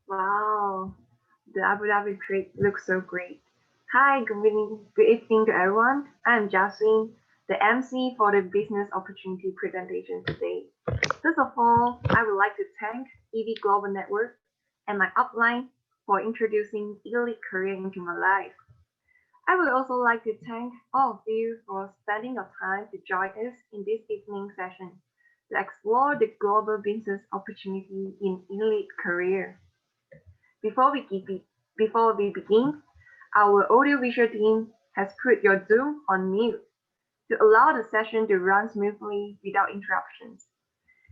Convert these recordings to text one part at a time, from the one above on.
Wow, the Abu Dhabi trip looks so great. Hi, good evening to everyone. I'm Jasmine, the MC for the business opportunity presentation today. First of all, I would like to thank EV Global Network and my upline for introducing Elite Career into my life. I would also like to thank all of you for spending your time to join us in this evening session to explore the global business opportunity in Elite Career. Before we, keep before we begin, our audiovisual team has put your Zoom on mute to allow the session to run smoothly without interruptions.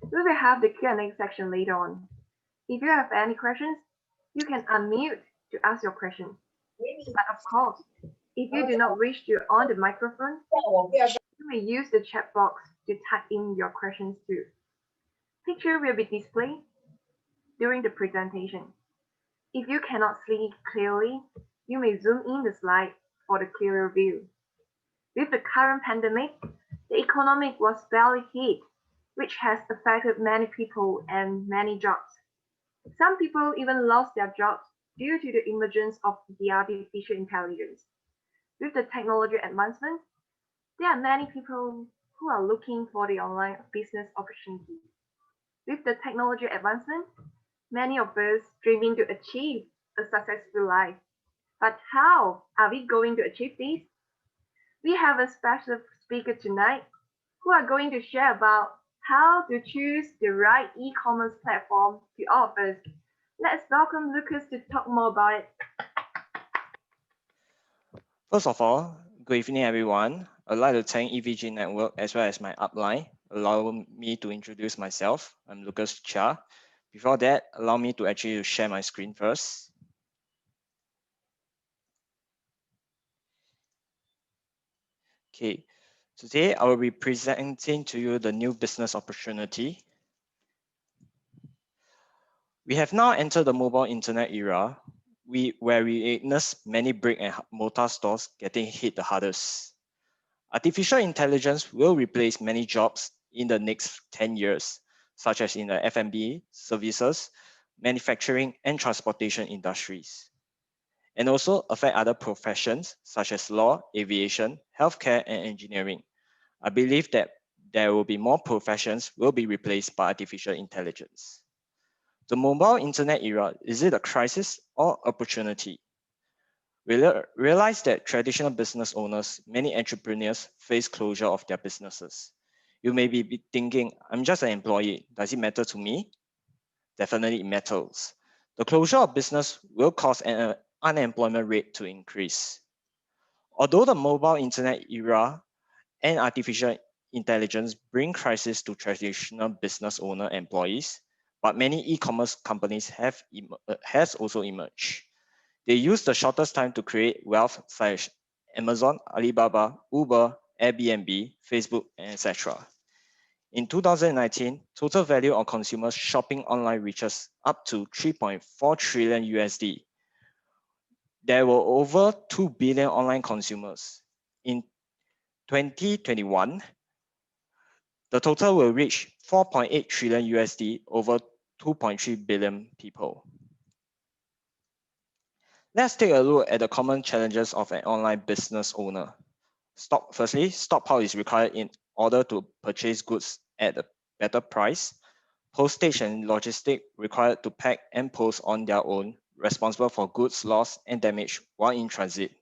We will have the Q&A section later on. If you have any questions, you can unmute to ask your question. But of course, if you do not wish to on the microphone, you may use the chat box to type in your questions too. Picture will be displayed during the presentation. If you cannot see clearly, you may zoom in the slide for the clearer view. With the current pandemic, the economy was badly hit, which has affected many people and many jobs. Some people even lost their jobs due to the emergence of the artificial intelligence. With the technology advancement, there are many people who are looking for the online business opportunity. With the technology advancement, many of us dreaming to achieve a successful life. But how are we going to achieve this? We have a special speaker tonight who are going to share about how to choose the right e-commerce platform to all of us. Let's welcome Lucas to talk more about it. First of all, good evening, everyone. I'd like to thank EVG Network as well as my upline, allowing me to introduce myself. I'm Lucas Chia. Before that, allow me to actually share my screen first. Okay, today I will be presenting to you the new business opportunity. We have now entered the mobile internet era, where we witness many brick and mortar stores getting hit the hardest. Artificial intelligence will replace many jobs in the next 10 years, such as in the F&B, services, manufacturing, and transportation industries, and also affect other professions such as law, aviation, healthcare, and engineering. I believe that there will be more professions will be replaced by artificial intelligence. The mobile internet era, is it a crisis or opportunity? We realize that traditional business owners, many entrepreneurs face closure of their businesses. You may be thinking, I'm just an employee. Does it matter to me? Definitely it matters. The closure of business will cause an unemployment rate to increase. Although the mobile internet era and artificial intelligence bring crisis to traditional business owner employees, but many e-commerce companies has also emerged. They use the shortest time to create wealth such as Amazon, Alibaba, Uber, Airbnb, Facebook, and etc. In 2019, total value of consumers shopping online reaches up to 3.4 trillion USD. There were over 2 billion online consumers. In 2021, the total will reach 4.8 trillion USD, over 2.3 billion people. Let's take a look at the common challenges of an online business owner. Firstly, stockpile is required in order to purchase goods at a better price. Postage and logistic required to pack and post on their own, responsible for goods lost and damage while in transit.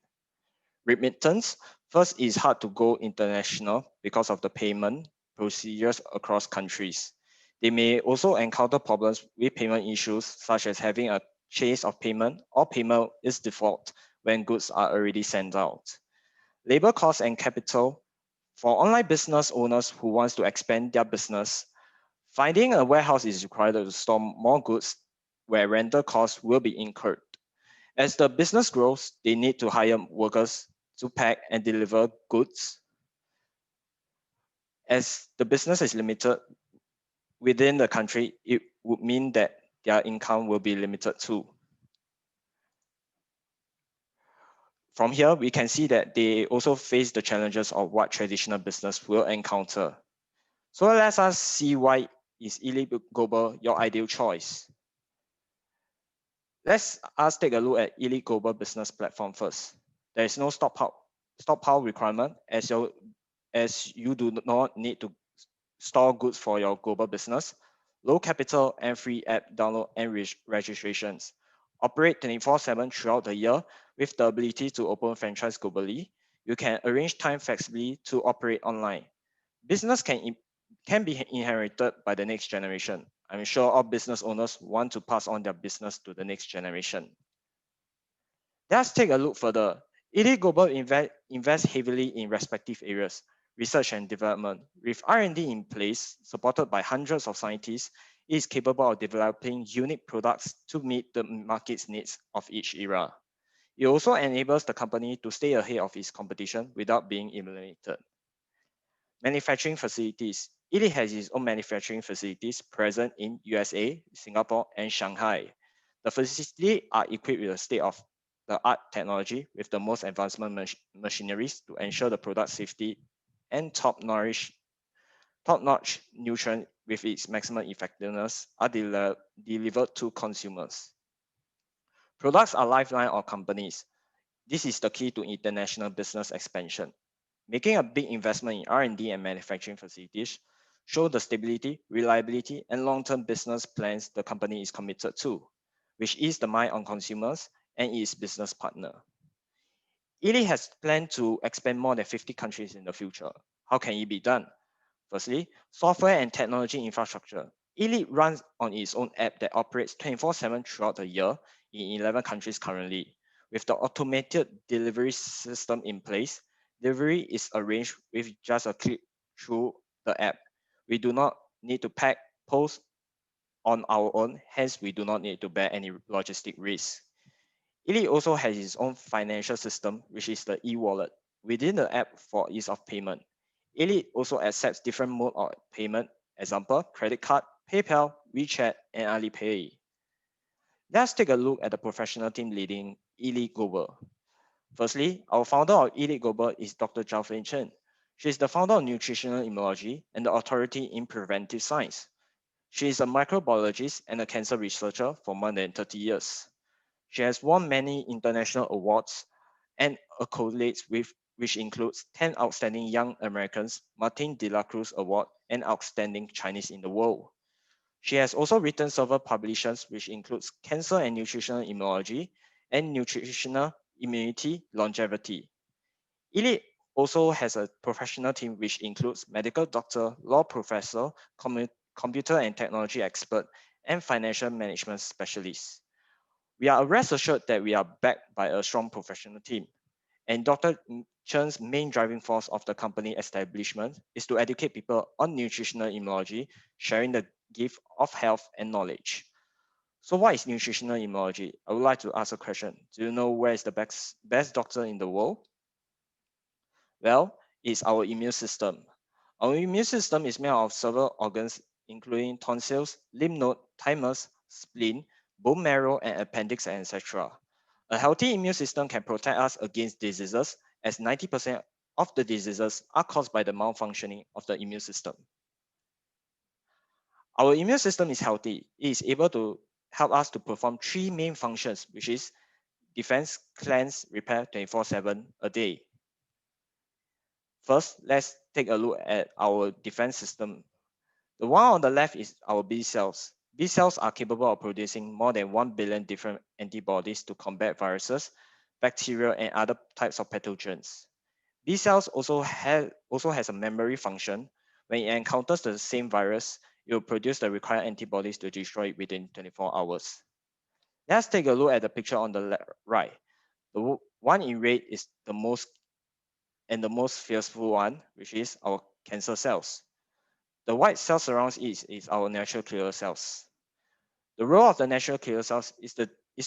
Remittance, first is hard to go international because of the payment procedures across countries. They may also encounter problems with payment issues, such as having a chase of payment or payment is default when goods are already sent out. Labor costs and capital. For online business owners who wants to expand their business, finding a warehouse is required to store more goods where rental costs will be incurred. As the business grows, they need to hire workers to pack and deliver goods. As the business is limited within the country, it would mean that their income will be limited too. From here, we can see that they also face the challenges of what traditional business will encounter. So let us see why is Elite Global your ideal choice. Let's us take a look at Elite Global Business Platform first. There is no stockpile requirement as you do not need to store goods for your global business. Low capital and free app download and registrations. Operate 24/7 throughout the year with the ability to open franchise globally. You can arrange time flexibly to operate online. Business can be inherited by the next generation. I'm sure all business owners want to pass on their business to the next generation. Let's take a look further. ED Global invest heavily in respective areas, research and development. With R&D in place, supported by hundreds of scientists, it is capable of developing unique products to meet the market's needs of each era. It also enables the company to stay ahead of its competition without being eliminated. Manufacturing facilities. ED has its own manufacturing facilities present in USA, Singapore, and Shanghai. The facilities are equipped with a state-of-the-art technology with the most advanced machineries to ensure the product safety and top-notch nutrient with its maximum effectiveness are delivered to consumers. Products are lifeline of companies. This is the key to international business expansion. Making a big investment in R&D and manufacturing facilities show the stability, reliability, and long-term business plans the company is committed to, which is the mind on consumers and its business partner. Elite has planned to expand more than 50 countries in the future. How can it be done? Firstly, software and technology infrastructure. Elite runs on its own app that operates 24/7 throughout the year in 11 countries currently. With the automated delivery system in place, delivery is arranged with just a click through the app. We do not need to pack, post on our own, hence we do not need to bear any logistic risk. Elite also has its own financial system, which is the e-wallet, within the app for ease of payment. Elite also accepts different mode of payment, example, credit card, PayPal, WeChat, and Alipay. Let's take a look at the professional team leading Elite Global. Firstly, our founder of Elite Global is Dr. Zhao Chen. She is the founder of nutritional immunology and the authority in preventive science. She is a microbiologist and a cancer researcher for more than 30 years. She has won many international awards and accolades which includes 10 Outstanding Young Americans Martin de la Cruz Award and Outstanding Chinese in the World. She has also written several publications which includes Cancer and Nutritional Immunology and Nutritional Immunity Longevity. Elite also has a professional team which includes medical doctor, law professor, computer and technology expert, and financial management specialist. We are rest assured that we are backed by a strong professional team. And Dr. Chen's main driving force of the company establishment is to educate people on nutritional immunology, sharing the gift of health and knowledge. So what is nutritional immunology? I would like to ask a question. Do you know where is the best doctor in the world? Well, it's our immune system. Our immune system is made of several organs, including tonsils, lymph node, thymus, spleen, bone marrow, and appendix, and etc. A healthy immune system can protect us against diseases, as 90% of the diseases are caused by the malfunctioning of the immune system. Our immune system is healthy. It is able to help us to perform three main functions, which is defense, cleanse, repair 24/7 a day. First, let's take a look at our defense system. The one on the left is our B cells. B cells are capable of producing more than 1 billion different antibodies to combat viruses, bacteria, and other types of pathogens. B cells also has a memory function. When it encounters the same virus, it will produce the required antibodies to destroy it within 24 hours. Let's take a look at the picture on the right. The one in red is the most fearful one, which is our cancer cells. The white cell surrounds it is our natural killer cells. The role of the natural killer cells is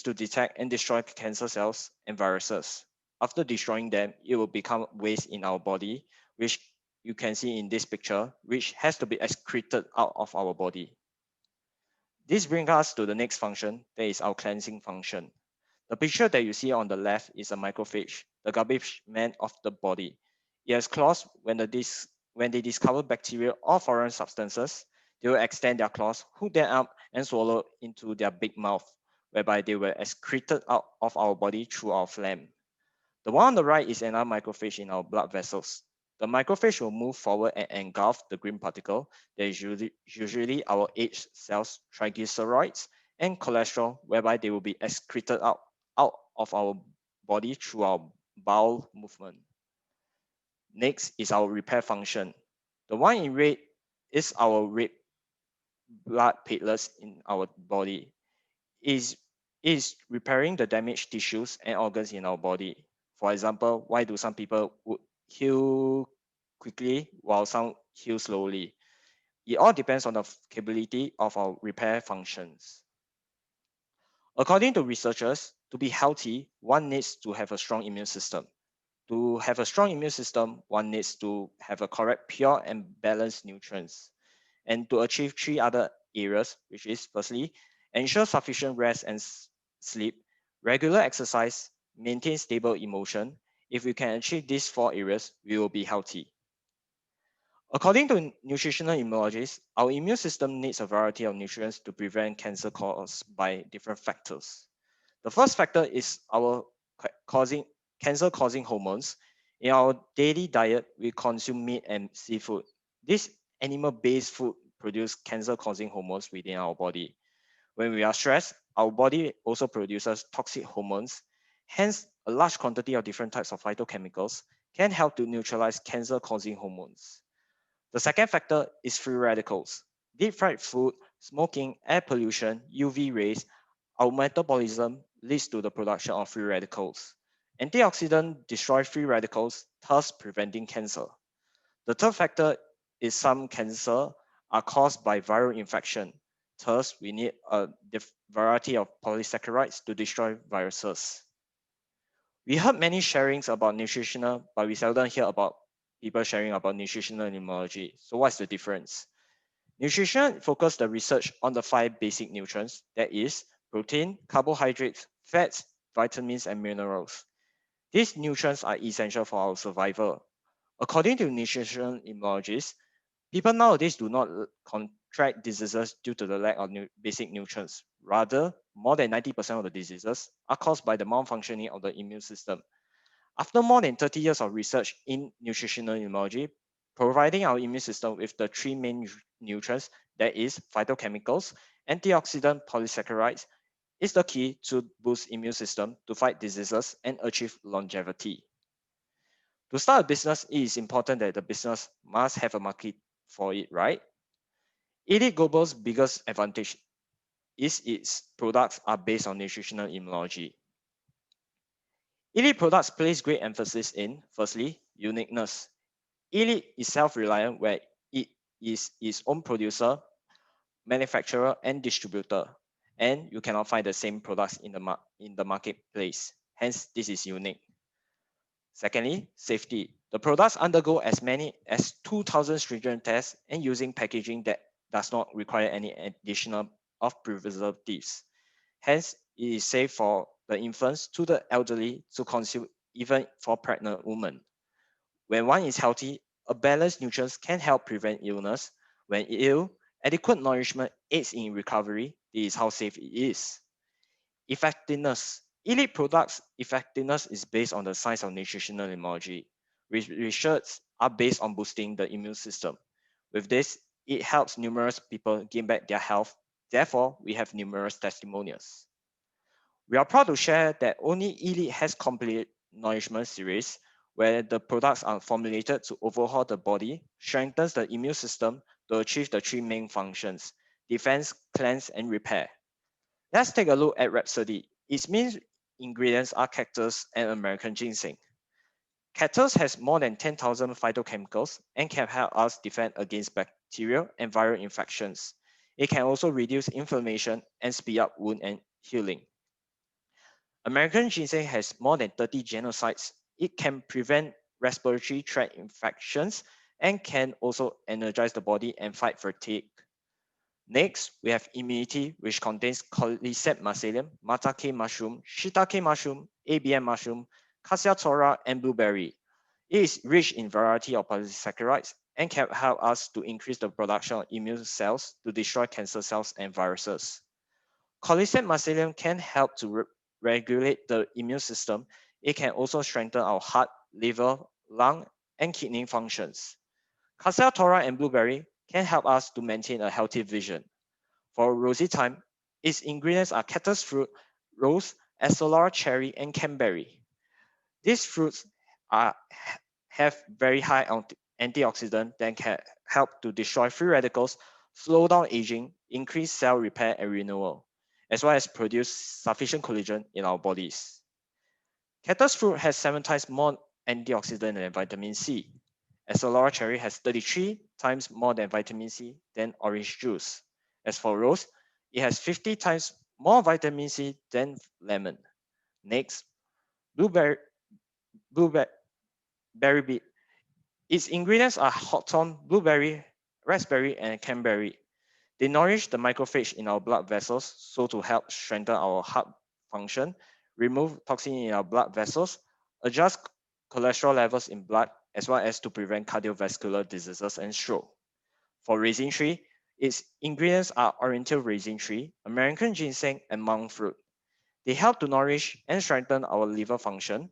to detect and destroy cancer cells and viruses. After destroying them, it will become waste in our body, which you can see in this picture, which has to be excreted out of our body. This brings us to the next function, that is our cleansing function. The picture that you see on the left is a macrophage, the garbage man of the body. It has claws. When they discover bacteria or foreign substances, they will extend their claws, hook them up, and swallow into their big mouth. whereby they were excreted out of our body through our phlegm. The one on the right is another macrophage in our blood vessels. The macrophage will move forward and engulf the green particle that is usually our aged cells, triglycerides, and cholesterol, whereby they will be excreted out of our body through our bowel movement. Next is our repair function. The one in red is our red blood platelets in our body. Is is repairing the damaged tissues and organs in our body. For example, why do some people would heal quickly while some heal slowly? It all depends on the capability of our repair functions. According to researchers, to be healthy, one needs to have a strong immune system. To have a strong immune system, one needs to have a correct, pure, and balanced nutrients. And to achieve three other areas, which is firstly, ensure sufficient rest and sleep, regular exercise, maintain stable emotion. If we can achieve these four areas, we will be healthy. According to nutritional immunologists, our immune system needs a variety of nutrients to prevent cancer caused by different factors. The first factor is our causing cancer causing hormones. In our daily diet, we consume meat and seafood. This animal-based food produce cancer-causing hormones within our body. When we are stressed, our body also produces toxic hormones. Hence, a large quantity of different types of phytochemicals can help to neutralize cancer-causing hormones. The second factor is free radicals. Deep fried food, smoking, air pollution, UV rays, our metabolism leads to the production of free radicals. Antioxidants destroy free radicals, thus preventing cancer. The third factor is some cancer are caused by viral infection. Thus, we need a variety of polysaccharides to destroy viruses. We heard many sharings about nutritional, but we seldom hear about people sharing about nutritional immunology. So what's the difference? Nutrition focuses the research on the five basic nutrients, that is, protein, carbohydrates, fats, vitamins, and minerals. These nutrients are essential for our survival. According to nutrition immunologists, people nowadays do not contract diseases due to the lack of basic nutrients. Rather, more than 90% of the diseases are caused by the malfunctioning of the immune system. After more than 30 years of research in nutritional immunology, providing our immune system with the three main nutrients, that is phytochemicals, antioxidant polysaccharides, is the key to boost immune system to fight diseases and achieve longevity. To start a business, it is important that the business must have a market for it, right? Elite Global's biggest advantage is its products are based on nutritional immunology. Elite products place great emphasis in, firstly, uniqueness. Elite is self-reliant where it is its own producer, manufacturer, and distributor, and you cannot find the same products in the marketplace. Hence, this is unique. Secondly, safety. The products undergo as many as 2,000 stringent tests and using packaging that does not require any additional of preservatives. Hence, it is safe for the infants to the elderly to consume, even for pregnant women. When one is healthy, a balanced nutrition can help prevent illness. When ill, adequate nourishment aids in recovery. This is how safe it is. Effectiveness. Elite products effectiveness is based on the science of nutritional immunology. Research are based on boosting the immune system. With this, it helps numerous people gain back their health. Therefore, we have numerous testimonials. We are proud to share that only Elite has complete nourishment series, where the products are formulated to overhaul the body, strengthens the immune system to achieve the three main functions: defense, cleanse, and repair. Let's take a look at Rhapsody. Its main ingredients are cactus and American ginseng. Cactus has more than 10,000 phytochemicals and can help us defend against bacterial and viral infections. It can also reduce inflammation and speed up wound and healing. American ginseng has more than 30 genocides. It can prevent respiratory tract infections and can also energize the body and fight fatigue. Next, we have immunity, which contains cordyceps mycelium, maitake mushroom, shiitake mushroom, ABM mushroom, cassia tora, and blueberry. It is rich in variety of polysaccharides and can help us to increase the production of immune cells to destroy cancer cells and viruses. Colchicine mycelium can help to regulate the immune system. It can also strengthen our heart, liver, lung, and kidney functions. Cassia and blueberry can help us to maintain a healthy vision. For rosy thyme, its ingredients are cactus fruit, rose, Acelora cherry, and cranberry. These fruits are, have very high antioxidant that can help to destroy free radicals, slow down aging, increase cell repair and renewal, as well as produce sufficient collagen in our bodies. Cactus fruit has 7 times more antioxidant than vitamin C. Acelora cherry has 33 times more than vitamin C than orange juice. As for rose, it has 50 times more vitamin C than lemon. Next, blueberry, blueberry beet. Its ingredients are hawthorn, blueberry, raspberry, and cranberry. They nourish the macrophage in our blood vessels, so to help strengthen our heart function, remove toxin in our blood vessels, adjust cholesterol levels in blood, as well as to prevent cardiovascular diseases and stroke. For raisin tree, its ingredients are oriental raisin tree, American ginseng, and monk fruit. They help to nourish and strengthen our liver function.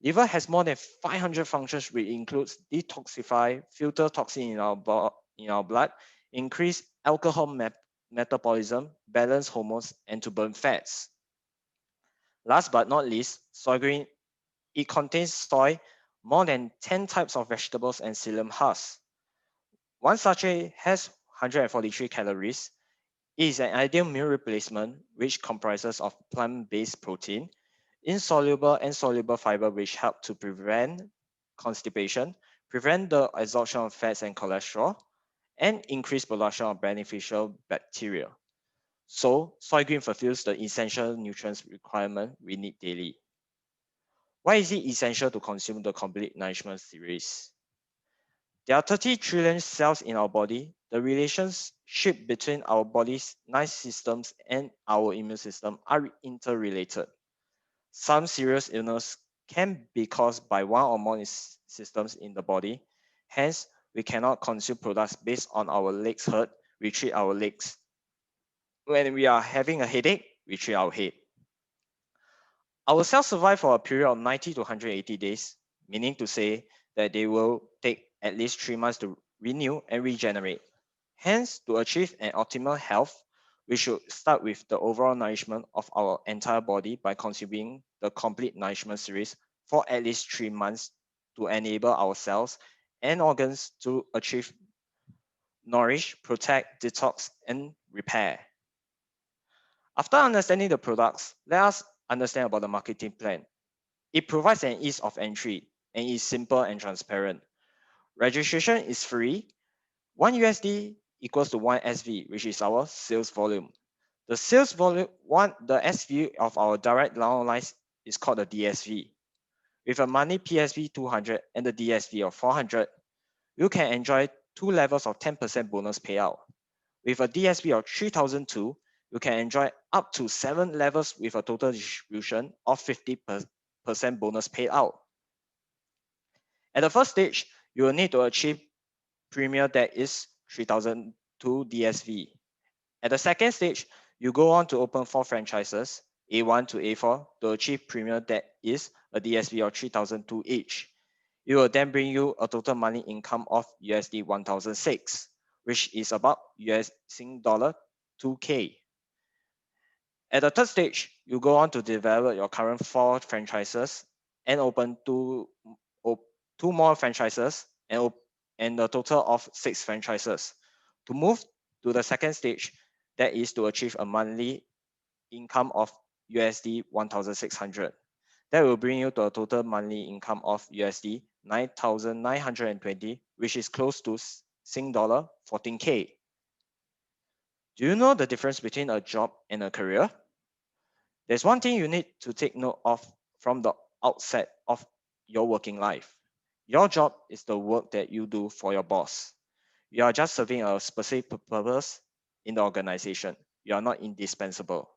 Liver has more than 500 functions, which includes detoxify, filter toxin in our blood, increase alcohol metabolism, balance hormones, and to burn fats. Last but not least, soy green. It contains soy, more than 10 types of vegetables, and psyllium husks. One sachet has 143 calories. It is an ideal meal replacement, which comprises of plant-based protein, insoluble and soluble fiber, which help to prevent constipation, prevent the absorption of fats and cholesterol, and increase production of beneficial bacteria. So, soy green fulfills the essential nutrients requirement we need daily. Why is it essential to consume the complete nourishment series? There are 30 trillion cells in our body. The relationship between our body's 9 systems and our immune system are interrelated. Some serious illness can be caused by one or more systems in the body. Hence, we cannot consume products based on our legs hurt, we treat our legs. When we are having a headache, we treat our head. Our cells survive for a period of 90 to 180 days, meaning to say that they will take at least 3 months to renew and regenerate. Hence, to achieve an optimal health, we should start with the overall nourishment of our entire body by consuming the complete nourishment series for at least 3 months to enable our cells and organs to achieve nourish, protect, detox, and repair. After understanding the products, let us understand about the marketing plan. It provides an ease of entry and is simple and transparent. Registration is free. 1 USD equals to 1 SV, which is our sales volume. The sales volume, the SV of our direct downline is called the DSV. With a money PSV 200 and the DSV of 400, you can enjoy 2 levels of 10% bonus payout. With a DSV of 3002, you can enjoy up to 7 levels with a total distribution of 50% bonus payout. At the first stage, you will need to achieve premium that is 3002 DSV. At the second stage, you go on to open 4 franchises, A1 to A4, to achieve premium that is a DSV of 3002 each. It will then bring you a total money income of USD 1006, which is about US dollar 2K. At the third stage, you go on to develop your current 4 franchises and open two more franchises and a total of 6 franchises. To move to the second stage, that is to achieve a monthly income of USD 1,600. That will bring you to a total monthly income of USD 9,920, which is close to Sing dollar 14K. Do you know the difference between a job and a career? There's one thing you need to take note of from the outset of your working life. Your job is the work that you do for your boss. You are just serving a specific purpose in the organization. You are not indispensable.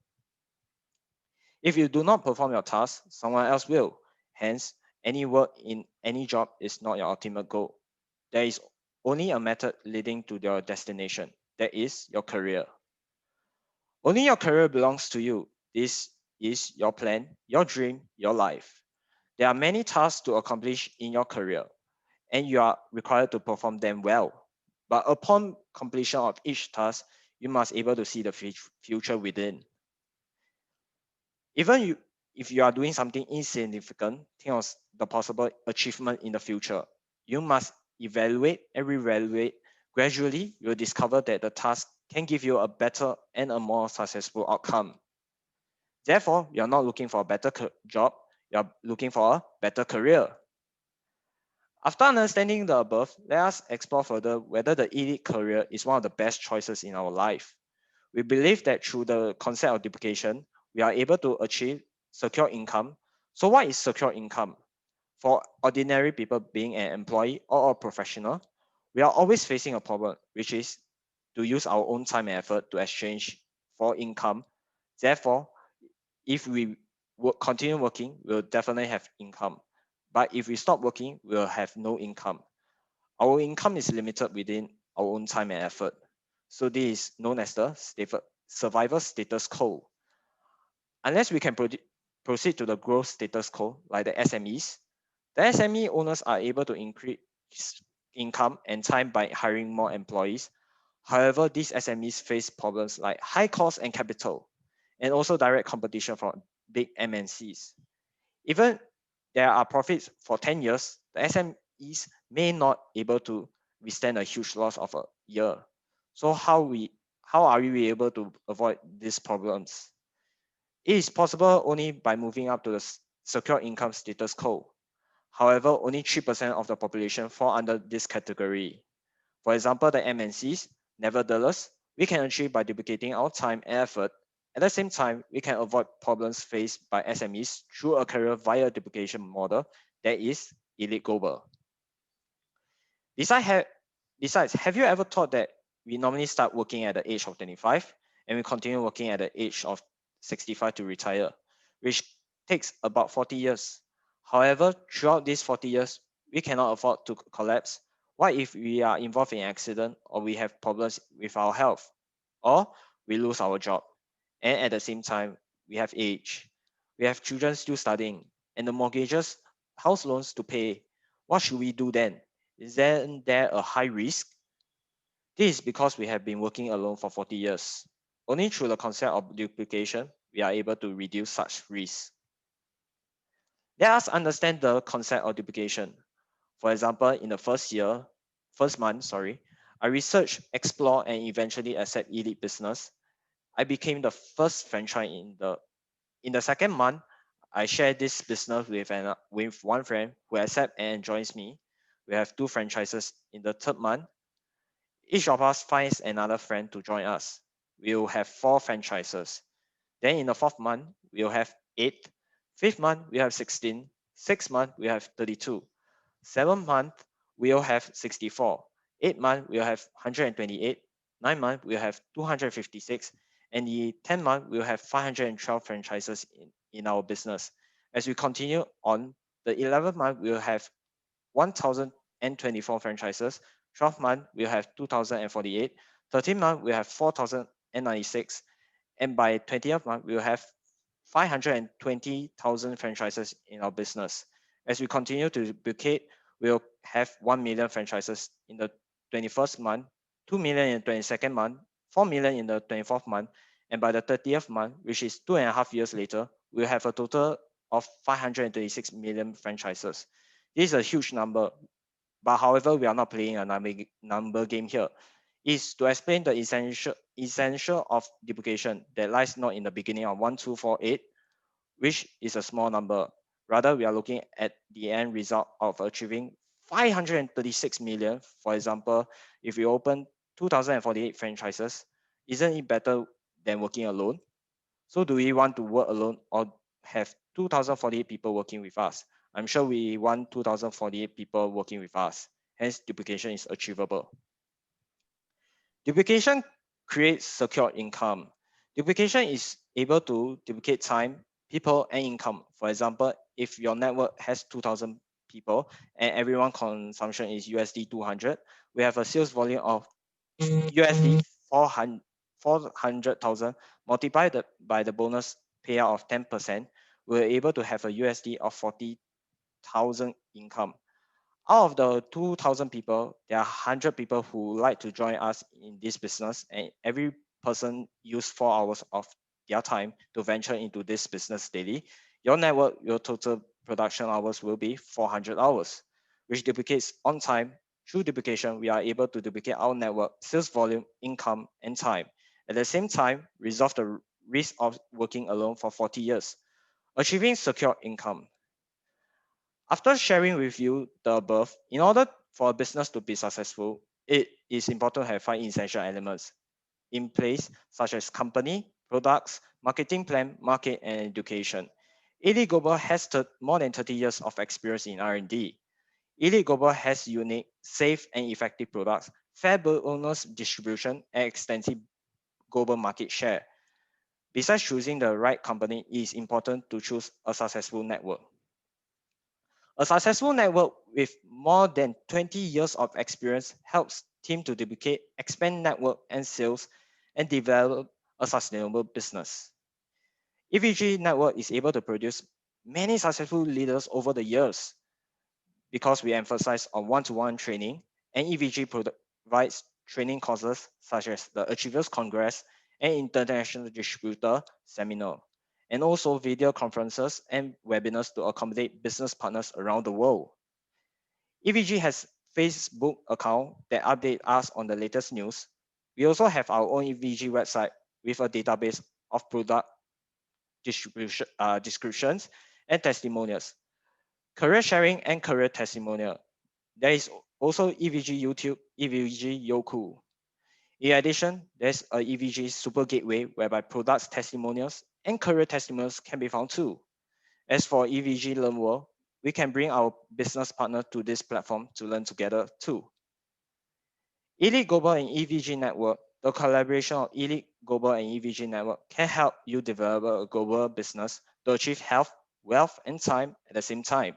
If you do not perform your task, someone else will. Hence, any work in any job is not your ultimate goal. There is only a method leading to your destination. That is your career. Only your career belongs to you. This is your plan, your dream, your life. There are many tasks to accomplish in your career, and you are required to perform them well. But upon completion of each task, you must able to see the future within. Even if you are doing something insignificant, think of the possible achievement in the future. You must evaluate and reevaluate. Gradually, you'll discover that the task can give you a better and a more successful outcome. Therefore, you're not looking for a better job, you're looking for a better career. After understanding the above, let us explore further whether the elite career is one of the best choices in our life. We believe that through the concept of duplication, we are able to achieve secure income. So what is secure income? For ordinary people being an employee or a professional, we are always facing a problem, which is to use our own time and effort to exchange for income. Therefore, if we continue working, we'll definitely have income. But if we stop working, we'll have no income. Our income is limited within our own time and effort. So this is known as the survival status quo. Unless we can proceed to the growth status quo, like the SMEs, the SME owners are able to increase income and time by hiring more employees. However, these SMEs face problems like high cost and capital, and also direct competition from big MNCs. Even there are profits for 10 years, the SMEs may not able to withstand a huge loss of a year. So how are we able to avoid these problems? It is possible only by moving up to the secure income status quo. However, only 3% of the population fall under this category. For example, the MNCs, nevertheless, we can achieve by duplicating our time and effort. At the same time, we can avoid problems faced by SMEs through a career via duplication model that is elite global. Besides, have you ever thought that we normally start working at the age of 25 and we continue working at the age of 65 to retire, which takes about 40 years. However, throughout these 40 years, we cannot afford to collapse. What if we are involved in an accident or we have problems with our health or we lose our job? And at the same time, we have age. We have children still studying and the mortgages, house loans to pay. What should we do then? Isn't there a high risk? This is because we have been working alone for 40 years. Only through the concept of duplication, we are able to reduce such risk. Let us understand the concept of duplication. For example, in the first month, I researched, explored, and eventually accept elite business. I became the first franchise in the second month. I share this business with one friend who accepts and joins me. We have 2 franchises in the third month. Each of us finds another friend to join us. We'll have 4 franchises. Then in the fourth month, we'll have 8. Fifth month, we have 16. Sixth month, we have 32. Seventh month, we'll have 64. Eighth month, we'll have 128. Ninth month, we'll have 256. And the 10th month, we'll have 512 franchises in our business. As we continue on, the 11th month, we'll have 1,024 franchises. 12th month, we'll have 2,048. 13th month, we'll have 4,096. And by 20th month, we'll have 520,000 franchises in our business. As we continue to duplicate, we'll have 1 million franchises in the 21st month, 2 million in the 22nd month, 4 million in the 24th month, and by the 30th month, which is 2.5 years later, we'll have a total of 536 million franchises. This is a huge number, but however, we are not playing a number game here. Is to explain the essential of duplication that lies not in the beginning of 1248, which is a small number. Rather, we are looking at the end result of achieving 536 million. For example, if we open 2048 franchises, isn't it better than working alone? So do we want to work alone or have 2048 people working with us? I'm sure we want 2048 people working with us. Hence, duplication is achievable. Duplication creates secure income. Duplication is able to duplicate time, people, and income. For example, if your network has 2,000 people and everyone consumption is USD 200, we have a sales volume of USD 400,000 multiplied by the bonus payout of 10%, we're able to have a USD of 40,000 income. Out of the 2,000 people, there are 100 people who like to join us in this business, and every person use 4 hours of their time to venture into this business daily. Your network, your total production hours will be 400 hours, which duplicates on time. Through duplication, we are able to duplicate our network, sales volume, income, and time. At the same time, resolve the risk of working alone for 40 years. Achieving secure income. After sharing with you the above, in order for a business to be successful, it is important to have 5 essential elements in place, such as company, products, marketing plan, market, and education. Elite Global has more than 30 years of experience in R&D. Elite Global has unique, safe, and effective products, fair bonus distribution, and extensive global market share. Besides choosing the right company, it is important to choose a successful network. A successful network with more than 20 years of experience helps team to duplicate, expand network and sales, and develop a sustainable business. EVG Network is able to produce many successful leaders over the years because we emphasize on one-to-one training, and EVG provides training courses such as the Achievers Congress and International Distributor Seminar, and also video conferences and webinars to accommodate business partners around the world. EVG has Facebook account that update us on the latest news. We also have our own EVG website with a database of product descriptions and testimonials, career sharing and career testimonial. There is also EVG YouTube, EVG Yoku. In addition, there's a EVG Super Gateway whereby products testimonials and career testimonials can be found too. As for EVG Learn World, we can bring our business partner to this platform to learn together too. Elite Global and EVG Network, the collaboration of Elite Global and EVG Network can help you develop a global business to achieve health, wealth, and time at the same time.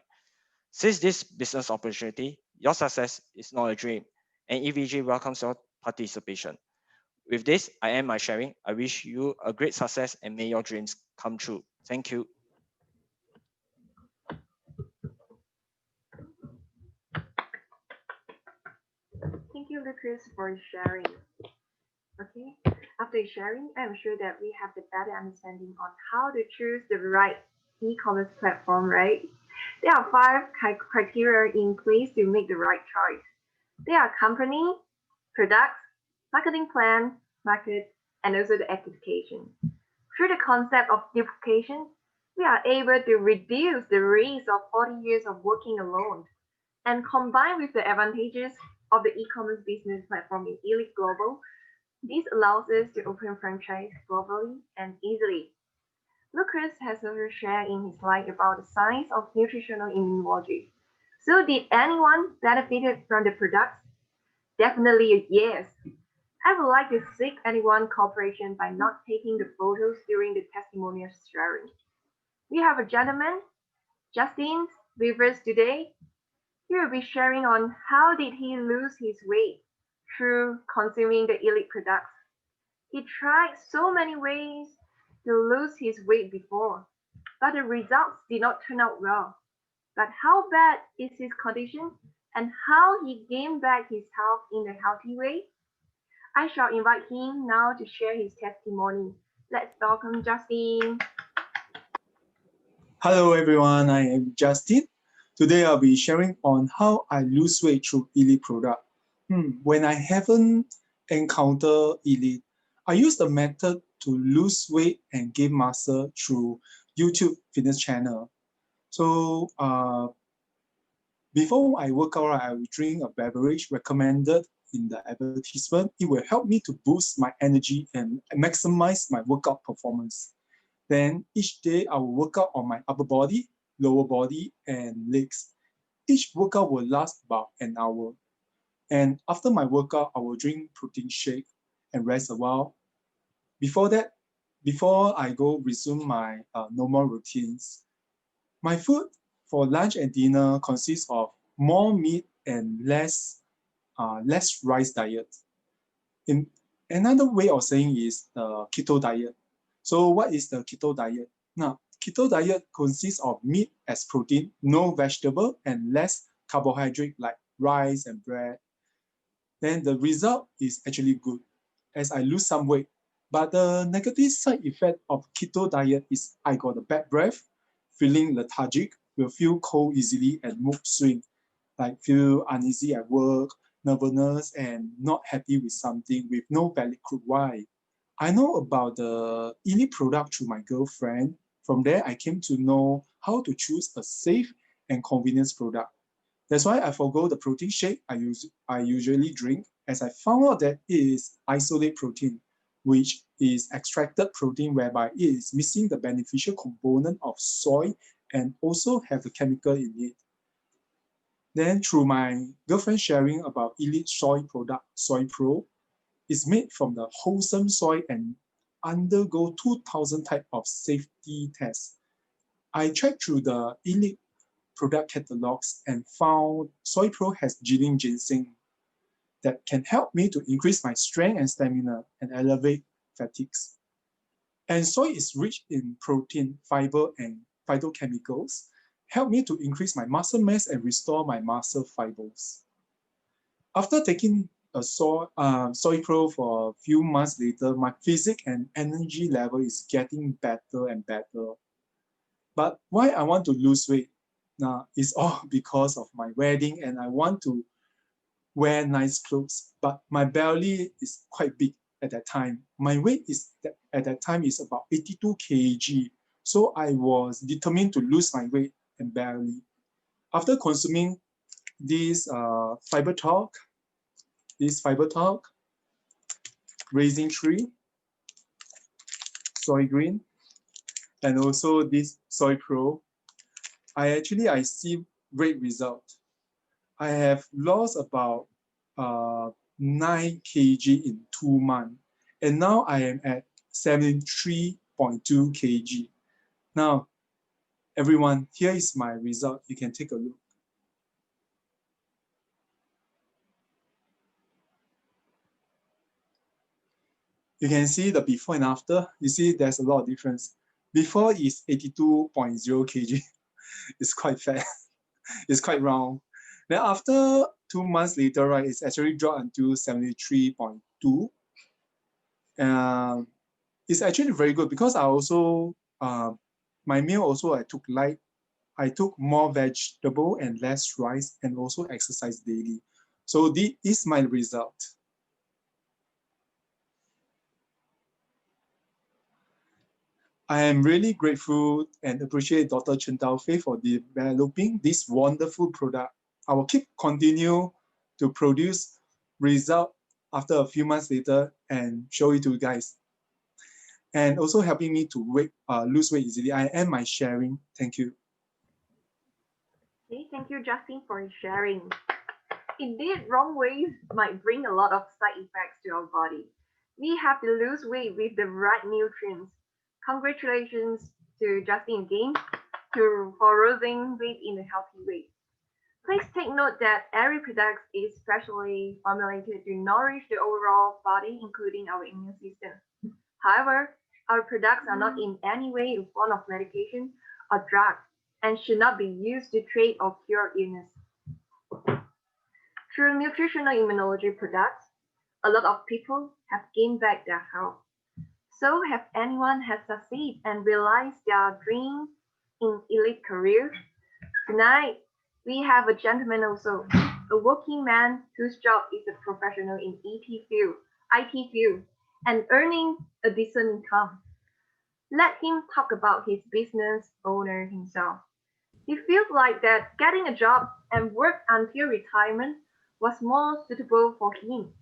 Seize this business opportunity. Your success is not a dream, and EVG welcomes your participation. With this, I end my sharing. I wish you a great success and may your dreams come true. Thank you. Thank you, Lucas, for sharing. Okay, after sharing, I'm sure that we have the better understanding on how to choose the right e-commerce platform, right? There are 5 criteria in place to make the right choice. They are company, products, marketing plan, market, and also the education. Through the concept of duplication, we are able to reduce the risk of 40 years of working alone. And combined with the advantages of the e-commerce business platform in Elite Global, this allows us to open franchise globally and easily. Lucas has also shared in his slide about the science of nutritional immunology. So did anyone benefited from the products? Definitely a yes. I would like to seek anyone cooperation by not taking the photos during the testimonial sharing. We have a gentleman, Justin, with us today. He will be sharing on how did he lose his weight through consuming the elite products. He tried so many ways to lose his weight before, but the results did not turn out well. But how bad is his condition and how he gained back his health in a healthy way? I shall invite him now to share his testimony. Let's welcome Justin. Hello everyone, I am Justin. Today I'll be sharing on how I lose weight through Elite product. When I haven't encountered Elite, I use the method to lose weight and gain muscle through YouTube fitness channel. So before I work out, I will drink a beverage recommended in the advertisement. It will help me to boost my energy and maximize my workout performance. Then each day I will work out on my upper body, lower body, and legs. Each workout will last about an hour. And after my workout, I will drink protein shake and rest a while. Before I go resume my normal routines. My food for lunch and dinner consists of more meat and less rice diet. In another way of saying is the keto diet. So what is the keto diet? Now, keto diet consists of meat as protein, no vegetable, and less carbohydrate like rice and bread. Then the result is actually good as I lose some weight. But the negative side effect of keto diet is I got a bad breath, feeling lethargic, will feel cold easily and mood swing, like feel uneasy at work, nervousness, and not happy with something with no valid clue why. I know about the Elite product through my girlfriend. From there, I came to know how to choose a safe and convenience product. That's why I forgo the protein shake I usually drink, as I found out that it is isolate protein, which is extracted protein whereby it is missing the beneficial component of soy and also have a chemical in it. Then through my girlfriend sharing about Elite soy product, Soy Pro, is made from the wholesome soy and undergo 2,000 type of safety tests. I checked through the Elite product catalogs and found Soy Pro has Jilin ginseng that can help me to increase my strength and stamina and elevate fatigues. And soy is rich in protein, fiber, and phytochemicals, help me to increase my muscle mass and restore my muscle fibers. After taking a Soy Pro for a few months later, my physique and energy level is getting better and better. But why I want to lose weight? Now, it's all because of my wedding and I want to wear nice clothes, but my belly is quite big at that time. My weight is at that time is about 82 kg. So I was determined to lose my weight and belly. After consuming this Fiber Talk, Raising Tree, Soy Green, and also this Soy Pro, I see great result. I have lost about 9 kg in 2 months, and now I am at 73.2 kg. Now, everyone, here is my result. You can take a look. You can see the before and after. You see there's a lot of difference. Before is 82.0 kg. It's quite fat. It's quite round. Then after 2 months later, right, it's actually dropped until 73.2. It's actually very good because I also, my meal also I took more vegetable and less rice and also exercise daily. So this is my result. I am really grateful and appreciate Dr. Chen Taofei for developing this wonderful product. I will continue to produce result after a few months later and show it to you guys. And also helping me to lose weight easily. I end my sharing. Thank you. Okay, thank you, Justin, for sharing. Indeed, wrong ways might bring a lot of side effects to our body. We have to lose weight with the right nutrients. Congratulations to Justin again for losing weight in a healthy way. Please take note that every product is specially formulated to nourish the overall body, including our immune system. However, our products are not in any way a form of medication or drug and should not be used to treat or cure illness. Through nutritional immunology products, a lot of people have gained back their health. So have anyone has succeeded and realized their dream in elite career? Tonight, we have a gentleman also, a working man whose job is a professional in IT field, and earning a decent income. Let him talk about his business owner himself. He feels like that getting a job and work until retirement was more suitable for him.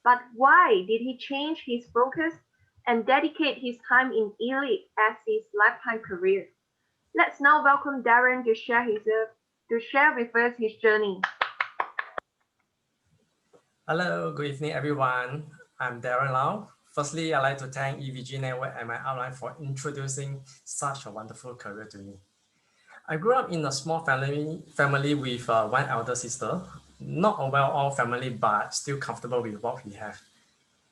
But why did he change his focus and dedicate his time in Elite as his lifetime career? Let's now welcome Darren to share with us his journey. Hello, good evening, everyone. I'm Darren Lau. Firstly, I'd like to thank EVG Network and my outline for introducing such a wonderful career to me. I grew up in a small family with one elder sister, not a well-off family, but still comfortable with what we have.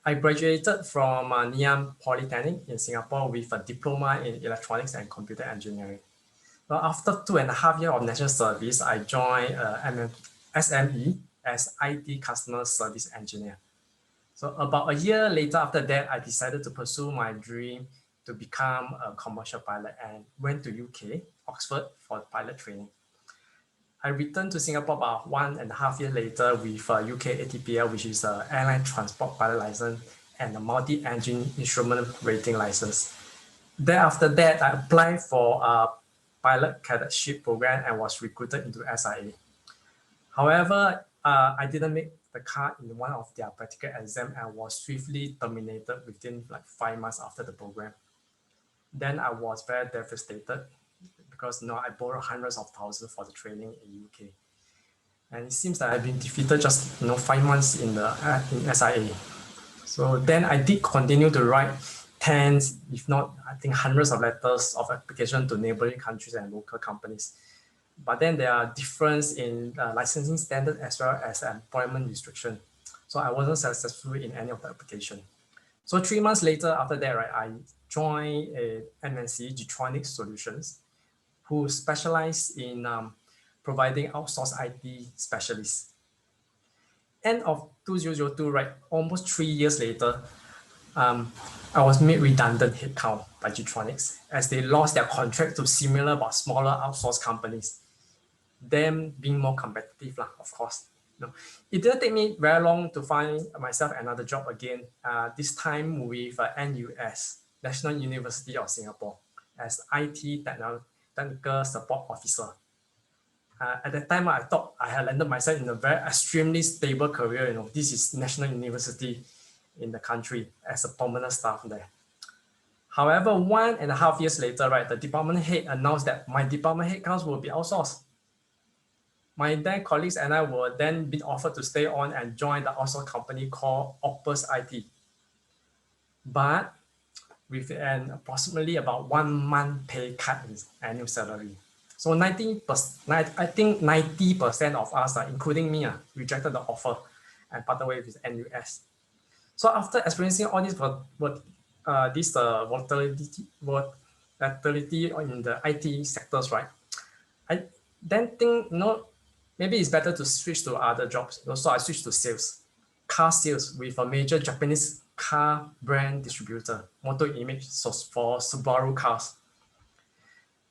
I graduated from Ngee Polytechnic in Singapore with a diploma in electronics and computer engineering. So after 2.5 years of national service, I joined SME as IT customer service engineer. So about a year later after that, I decided to pursue my dream to become a commercial pilot and went to UK, Oxford for pilot training. I returned to Singapore about 1.5 years later with UK ATPL, which is an airline transport pilot license and a multi-engine instrument rating license. Then after that, I applied for a pilot cadetship program and was recruited into SIA. However, I didn't make the cut in one of their practical exam and was swiftly terminated within like 5 months after the program. Then I was very devastated because I borrowed hundreds of thousands for the training in UK. And it seems that I've been defeated just 5 months in SIA. So then I did continue to write tens, if not, I think hundreds of letters of application to neighboring countries and local companies. But then there are differences in licensing standard as well as employment restriction. So I wasn't successful in any of the application. So 3 months later after that, right, I joined a MNC, Getronics Solutions, who specialize in providing outsourced IT specialists. End of 2002, right, almost 3 years later, I was made redundant headcount by Getronics as they lost their contract to similar but smaller outsourced companies, them being more competitive, of course. It didn't take me very long to find myself another job again, this time with NUS, National University of Singapore, as IT Technical Support Officer. At that time, I thought I had landed myself in a very extremely stable career. This is National University in the country as a permanent staff there. However, 1.5 years later, right, the department head announced that my department headcounts will be outsourced. My then colleagues and I were then being offered to stay on and join the outsourced company called Opus IT. But with an approximately about 1 month pay cut in annual salary. So 90%, I think 90% of us, including me, rejected the offer and parted way with NUS. So after experiencing all this volatility in the IT sectors, right, I then think, maybe it's better to switch to other jobs. So I switched to sales, car sales with a major Japanese car brand distributor, Motor Image, for Subaru cars.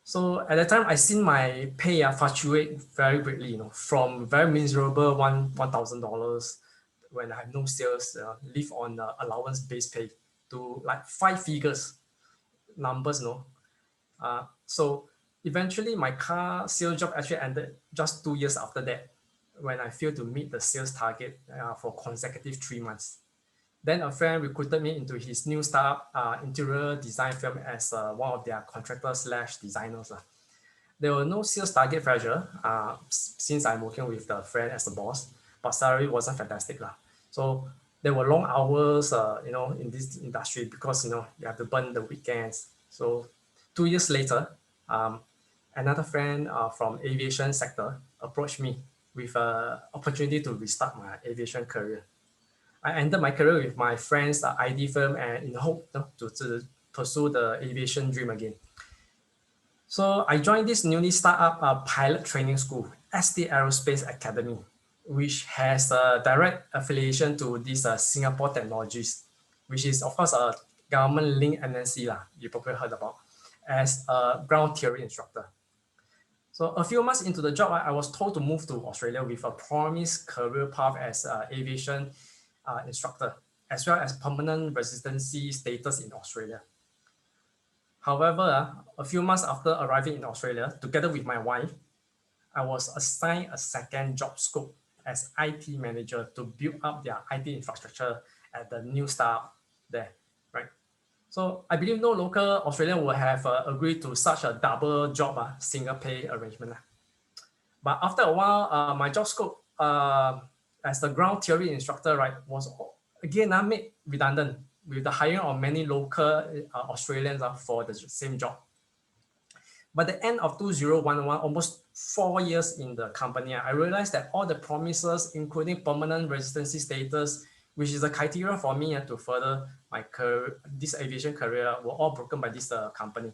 So at that time, I seen my pay fluctuate very greatly, from very miserable $1,000 when I have no sales, live on allowance-based pay, to like 5 figures numbers, So eventually, my car sales job actually ended just 2 years after that, when I failed to meet the sales target for consecutive 3 months. Then a friend recruited me into his new startup interior design firm as one of their contractors / designers. There were no sales target pressure since I'm working with the friend as the boss, but salary wasn't fantastic. So there were long hours, in this industry because, you have to burn the weekends. So 2 years later, another friend from aviation sector approached me with an opportunity to restart my aviation career. I ended my career with my friend's ID firm and in hope to pursue the aviation dream again. So I joined this newly startup pilot training school, ST Aerospace Academy, which has a direct affiliation to this Singapore Technologies, which is of course a government-linked MNC you probably heard about, as a ground theory instructor. So a few months into the job, I was told to move to Australia with a promised career path as an aviation instructor, as well as permanent residency status in Australia. However, a few months after arriving in Australia, together with my wife, I was assigned a second job scope as IT manager to build up their IT infrastructure at the new startup there, right? So I believe no local Australian will have agreed to such a double job, single pay arrangement. But after a while, my job scope as the ground theory instructor, right, was again made redundant with the hiring of many local Australians for the same job. By the end of 2011, almost 4 years in the company, I realized that all the promises, including permanent residency status, which is the criteria for me to further my career, this aviation career, were all broken by this company.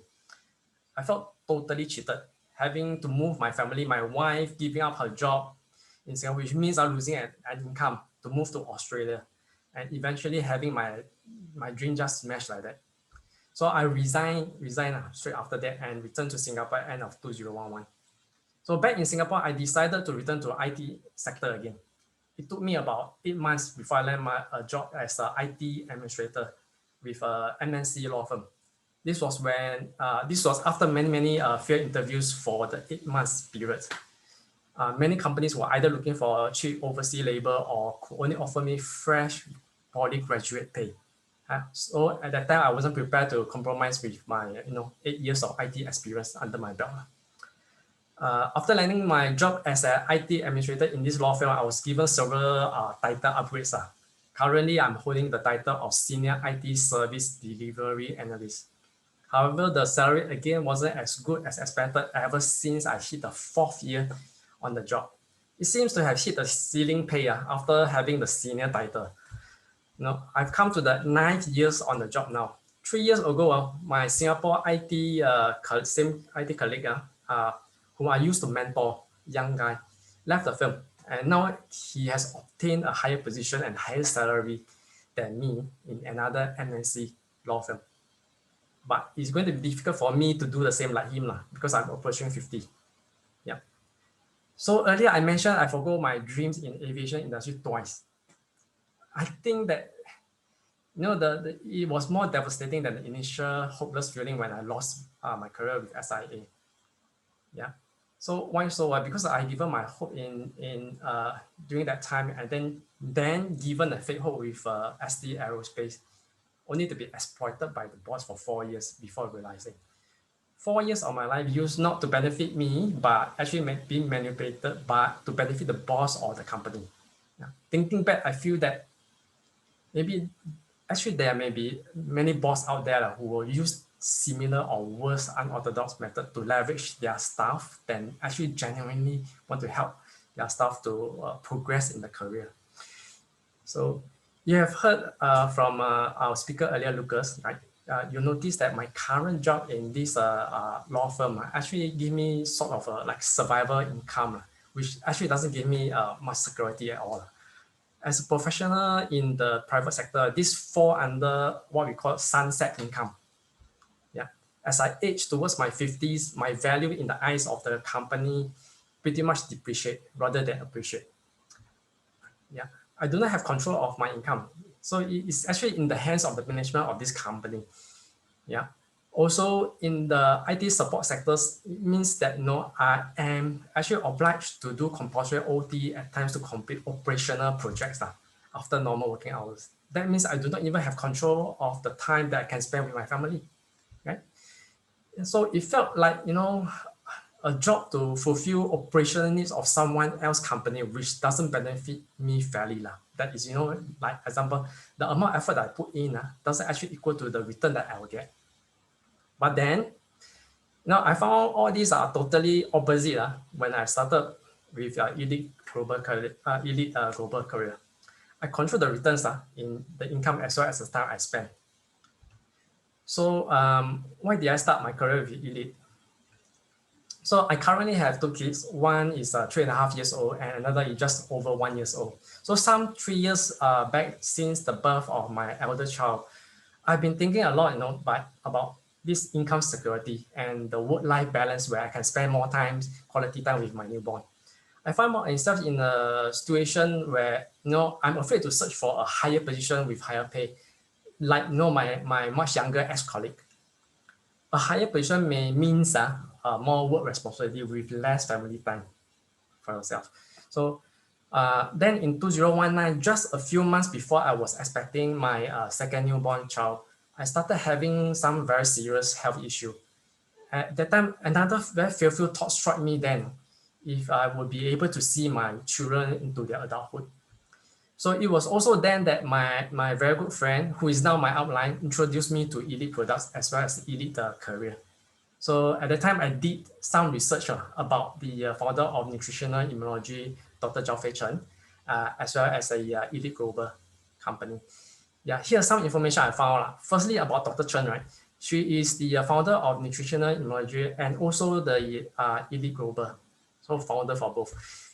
I felt totally cheated, having to move my family, my wife giving up her job in Singapore, which means I'm losing an income to move to Australia, and eventually having my dream just smashed like that. So I resigned straight after that and returned to Singapore end of 2011. So back in Singapore, I decided to return to IT sector again. It took me about 8 months before I landed a job as an IT administrator with a MNC law firm. This was after many failed interviews for the 8 months period. Many companies were either looking for cheap overseas labor or could only offer me fresh poly graduate pay. So at that time, I wasn't prepared to compromise with my 8 years of IT experience under my belt. After landing my job as an IT administrator in this law firm, I was given several title upgrades. Currently, I'm holding the title of Senior IT Service Delivery Analyst. However, the salary again wasn't as good as expected ever since I hit the 4th year on the job. It seems to have hit the ceiling pay after having the senior title. I've come to the 9th years on the job now. 3 years ago, my Singapore same IT colleague whom I used to mentor, young guy, left the firm. And now he has obtained a higher position and higher salary than me in another MNC law firm. But it's going to be difficult for me to do the same like him because I'm approaching 50. Yeah. So earlier I mentioned I forgot my dreams in aviation industry twice. I think that it was more devastating than the initial hopeless feeling when I lost my career with SIA. Yeah. So why so? Because I given my hope in during that time, and then given a fake hope with ST Aerospace, only to be exploited by the boss for 4 years before realizing 4 years of my life used not to benefit me, but actually being manipulated, but to benefit the boss or the company. Yeah. Thinking back, I feel that maybe actually there may be many bosses out there who will use similar or worse unorthodox method to leverage their staff than actually genuinely want to help their staff to progress in the career. So you have heard from our speaker earlier, Lucas, right? You notice that my current job in this law firm actually give me sort of like survival income, which actually doesn't give me much security at all. As a professional in the private sector, this fall under what we call sunset income. Yeah. As I age towards my 50s, my value in the eyes of the company pretty much depreciate rather than appreciate. Yeah. I do not have control of my income. So it's actually in the hands of the management of this company. Yeah. Also in the IT support sectors, it means that I am actually obliged to do compulsory OT at times to complete operational projects after normal working hours. That means I do not even have control of the time that I can spend with my family. Right? And so it felt like, a job to fulfill operational needs of someone else's company, which doesn't benefit me fairly. That is, like example, the amount of effort that I put in doesn't actually equal to the return that I will get. But then, I found all these are totally opposite when I started with Elite Global Career. I control the returns in the income as well as the time I spend. So why did I start my career with Elite? So I currently have 2 kids. One is 3.5 years old and another is just over 1 year old. So some 3 years back since the birth of my elder child, I've been thinking a lot, about this income security and the work-life balance where I can spend more time, quality time with my newborn. I find myself in a situation where, I'm afraid to search for a higher position with higher pay, like, my much younger ex-colleague. A higher position may means more work responsibility with less family time for yourself. So then in 2019, just a few months before I was expecting my second newborn child, I started having some very serious health issue. At that time, another very fearful thought struck me then, if I would be able to see my children into their adulthood. So it was also then that my very good friend, who is now my outline, introduced me to Elite Products as well as Elite Career. So at the time, I did some research about the founder of Nutritional Immunology, Dr. Zhao Fei Chen, as well as Elite Global. company. Yeah, here's some information I found. Firstly, about Dr. Chen, right? She is the founder of Nutritional Immunology and also the Elite Global, so founder for both.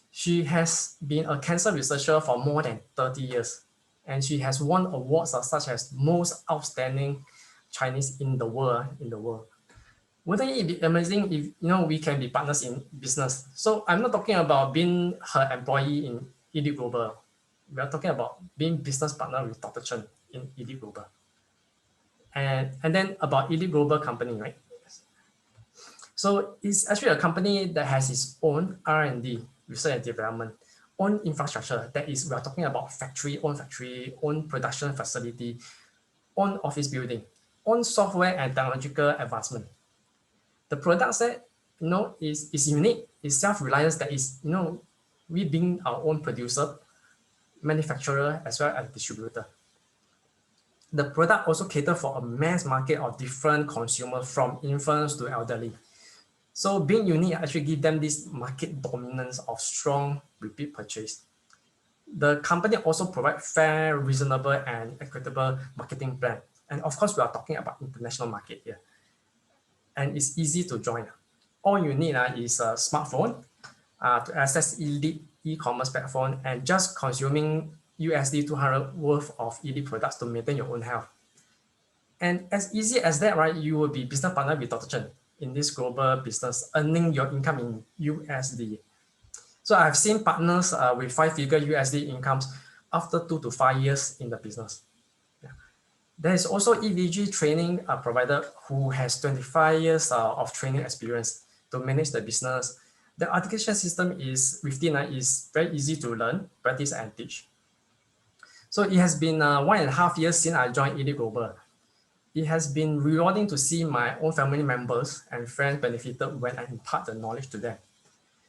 She has been a cancer researcher for more than 30 years, and she has won awards such as Most Outstanding Chinese in the world. Wouldn't it be amazing if we can be partners in business? So I'm not talking about being her employee in Elite Global. We are talking about being business partner with Dr. Chen in Elite Global. And then about Elite Global company, right? So it's actually a company that has its own R&D, research and development, own infrastructure. That is, we are talking about factory, own production facility, own office building, own software and technological advancement. The product set, is unique, is self-reliance. That is, we being our own producer, manufacturer, as well as distributor. The product also cater for a mass market of different consumers from infants to elderly. So being unique actually give them this market dominance of strong repeat purchase. The company also provide fair, reasonable, and equitable marketing plan. And of course, we are talking about international market here. And it's easy to join. All you need is a smartphone to access Elite e-commerce platform and just consuming USD 200 worth of Elite products to maintain your own health. And as easy as that, right, you will be business partner with Dr. Chen in this global business, earning your income in USD. So I've seen partners with 5-figure USD incomes after 2 to 5 years in the business. Yeah. There is also EVG training provider who has 25 years of training experience to manage the business. The education system is within is very easy to learn, practice, and teach. So it has been 1.5 years since I joined Elite Global. It has been rewarding to see my own family members and friends benefited when I impart the knowledge to them.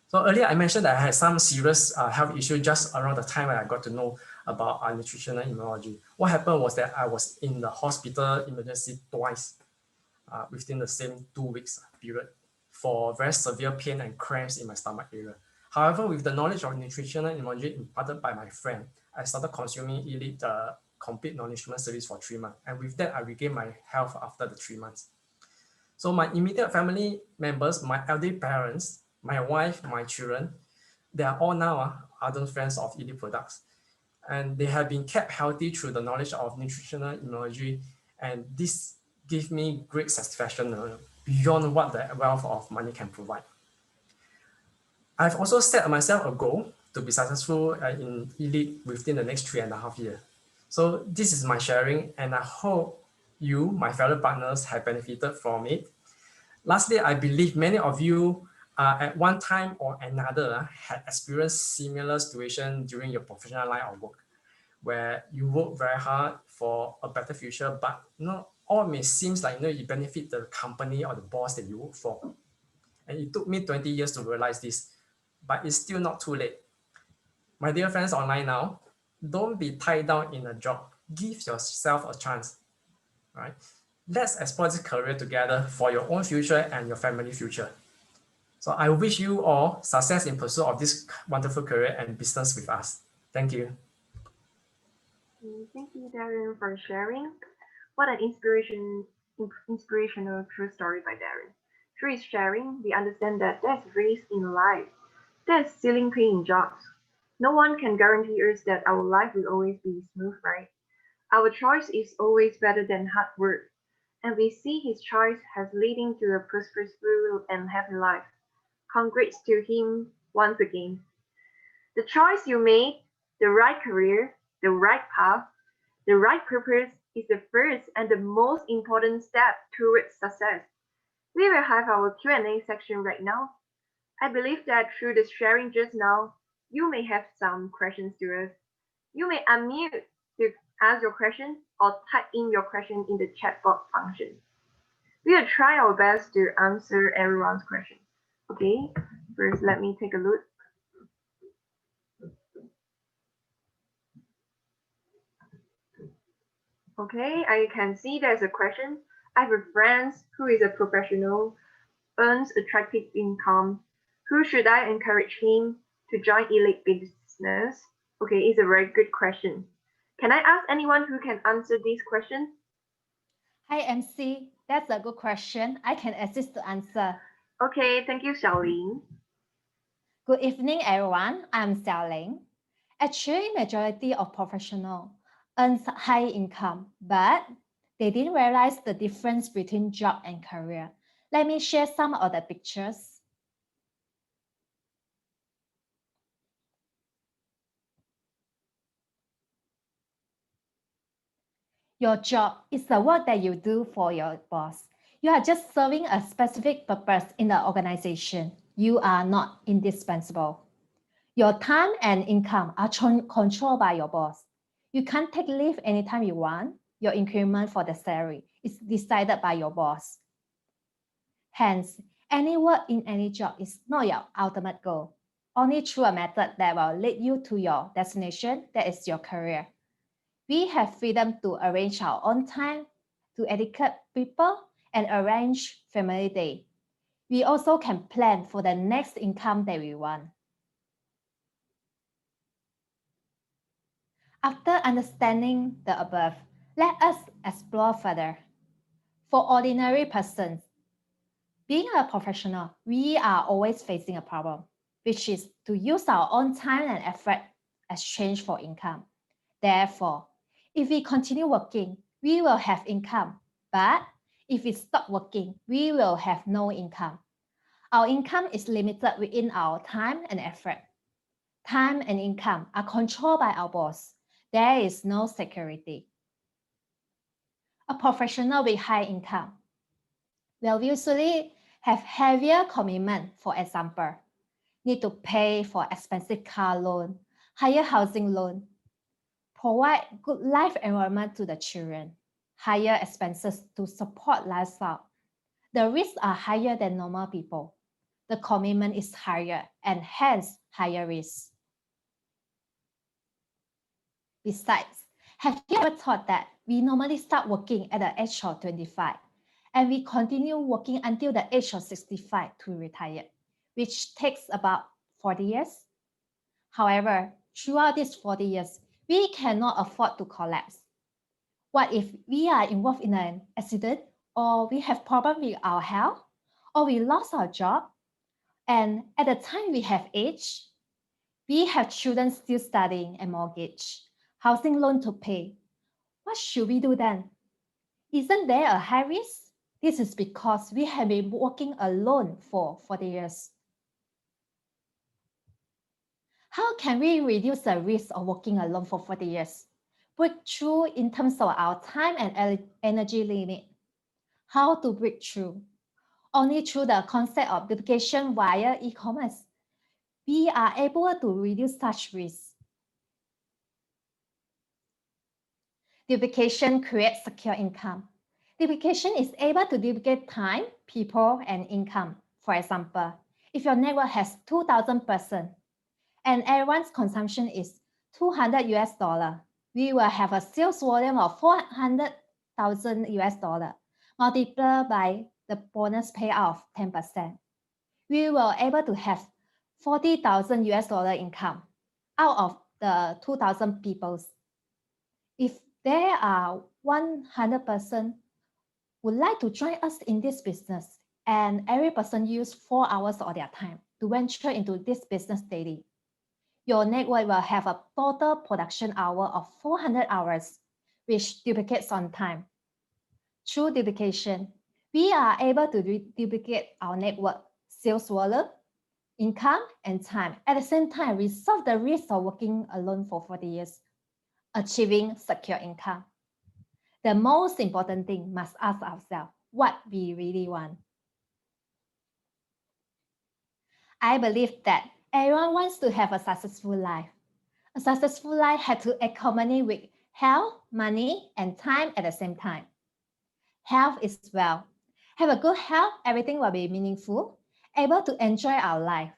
So earlier I mentioned that I had some serious health issues just around the time when I got to know about nutritional immunology. What happened was that I was in the hospital emergency twice within the same 2 weeks period for very severe pain and cramps in my stomach area. However, with the knowledge of nutritional immunology imparted by my friend, I started consuming Elite complete nourishment service for 3 months. And with that, I regained my health after the 3 months. So my immediate family members, my elderly parents, my wife, my children, they are all now ardent friends of Elite products. And they have been kept healthy through the knowledge of nutritional immunology. And this gives me great satisfaction beyond what the wealth of money can provide. I've also set myself a goal to be successful in Elite within the next 3.5 years. So this is my sharing, and I hope you, my fellow partners, have benefited from it. Lastly, I believe many of you at one time or another had experienced similar situation during your professional life or work, where you work very hard for a better future, but all may seem like you benefit the company or the boss that you work for. And it took me 20 years to realize this, but it's still not too late. My dear friends online now, don't be tied down in a job. Give yourself a chance, right? Let's explore this career together for your own future and your family future. So I wish you all success in pursuit of this wonderful career and business with us. Thank you. Thank you, Darren, for sharing. What an inspirational true story by Darren. Through his sharing, we understand that there's risk in life. There's ceiling paying jobs. No one can guarantee us that our life will always be smooth, right? Our choice is always better than hard work, and we see his choice has leading to a prosperous and happy life. Congrats to him once again. The choice you made, the right career, the right path, the right purpose is the first and the most important step towards success. We will have our Q&A section right now. I believe that through the sharing just now, you may have some questions to us. You may unmute to ask your question or type in your question in the chat box function. We will try our best to answer everyone's question. Okay, first let me take a look. Okay, I can see there's a question. I have a friend who is a professional, earns attractive income. Who should I encourage him to join Elite business? Okay, it's a very good question. Can I ask anyone who can answer these questions? Hi, MC. That's a good question. I can assist to answer. Okay, thank you, Xiaolin. Good evening, everyone. I'm Xiao Ling. Actually, majority of professionals earn high income, but they didn't realize the difference between job and career. Let me share some of the pictures. Your job is the work that you do for your boss. You are just serving a specific purpose in the organization. You are not indispensable. Your time and income are controlled by your boss. You can't take leave anytime you want. Your increment for the salary is decided by your boss. Hence, any work in any job is not your ultimate goal. Only through a method that will lead you to your destination, that is your career. We have freedom to arrange our own time, to educate people, and arrange family day. We also can plan for the next income that we want. After understanding the above, let us explore further. For ordinary persons, being a professional, we are always facing a problem, which is to use our own time and effort exchange for income. Therefore, if we continue working, we will have income. But if we stop working, we will have no income. Our income is limited within our time and effort. Time and income are controlled by our boss. There is no security. A professional with high income will usually have heavier commitment. For example, need to pay for expensive car loan, higher housing loan, provide good life environment to the children, higher expenses to support lifestyle. The risks are higher than normal people. The commitment is higher and hence higher risk. Besides, have you ever thought that we normally start working at the age of 25 and we continue working until the age of 65 to retire, which takes about 40 years? However, throughout these 40 years, we cannot afford to collapse. What if we are involved in an accident, or we have problems with our health, or we lost our job, and at the time we have age, we have children still studying and mortgage, housing loan to pay. What should we do then? Isn't there a high risk? This is because we have been working alone for 40 years. How can we reduce the risk of working alone for 40 years? Break through in terms of our time and energy limit. How to break through? Only through the concept of duplication via e-commerce. We are able to reduce such risks. Duplication creates secure income. Duplication is able to duplicate time, people, and income. For example, if your network has 2,000 persons and everyone's consumption is 200 US dollar, we will have a sales volume of 400,000 US dollar multiplied by the bonus payout of 10%. We will able to have 40,000 US dollar income out of the 2,000 people. If there are 100% would like to join us in this business, and every person use 4 hours of their time to venture into this business daily, your network will have a total production hour of 400 hours, which duplicates on time. Through duplication, we are able to duplicate our network, sales volume, income, and time. At the same time, we solve the risk of working alone for 40 years, achieving secure income. The most important thing must ask ourselves what we really want. I believe that everyone wants to have a successful life. A successful life has to accompany with health, money, and time at the same time. Health is wealth. Have a good health, everything will be meaningful, able to enjoy our life.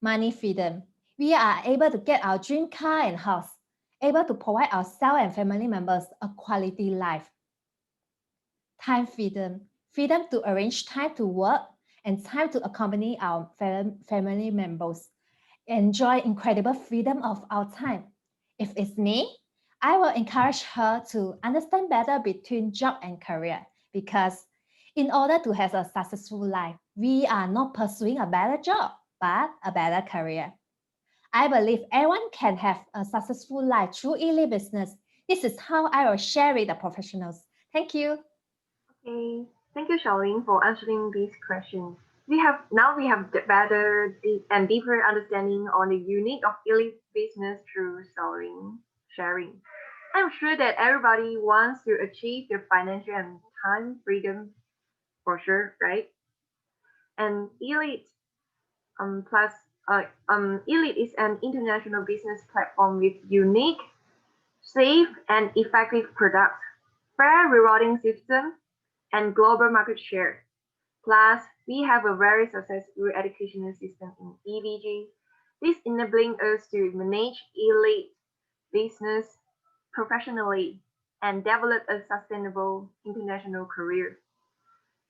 Money freedom. We are able to get our dream car and house, able to provide ourselves and family members a quality life. Time freedom. Freedom to arrange time to work and time to accompany our family members. Enjoy incredible freedom of our time. If it's me, I will encourage her to understand better between job and career, because in order to have a successful life, we are not pursuing a better job, but a better career. I believe everyone can have a successful life through Elite Business. This is how I will share with the professionals. Thank you. Okay, thank you, Charlene, for answering these questions. We have better and deeper understanding on the unique of Elite Business through Charlene sharing. I'm sure that everybody wants to achieve their financial and time freedom for sure, right? And Elite plus Elite is an international business platform with unique, safe, and effective products, fair rewarding system, and global market share. Plus, we have a very successful educational system in EVG. This enabling us to manage Elite business professionally and develop a sustainable international career.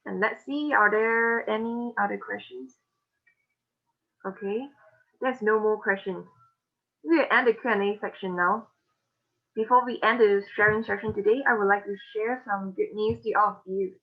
And let's see, are there any other questions? Okay, there's no more questions. We'll end the Q&A section now. Before we end the sharing session today, I would like to share some good news to all of you.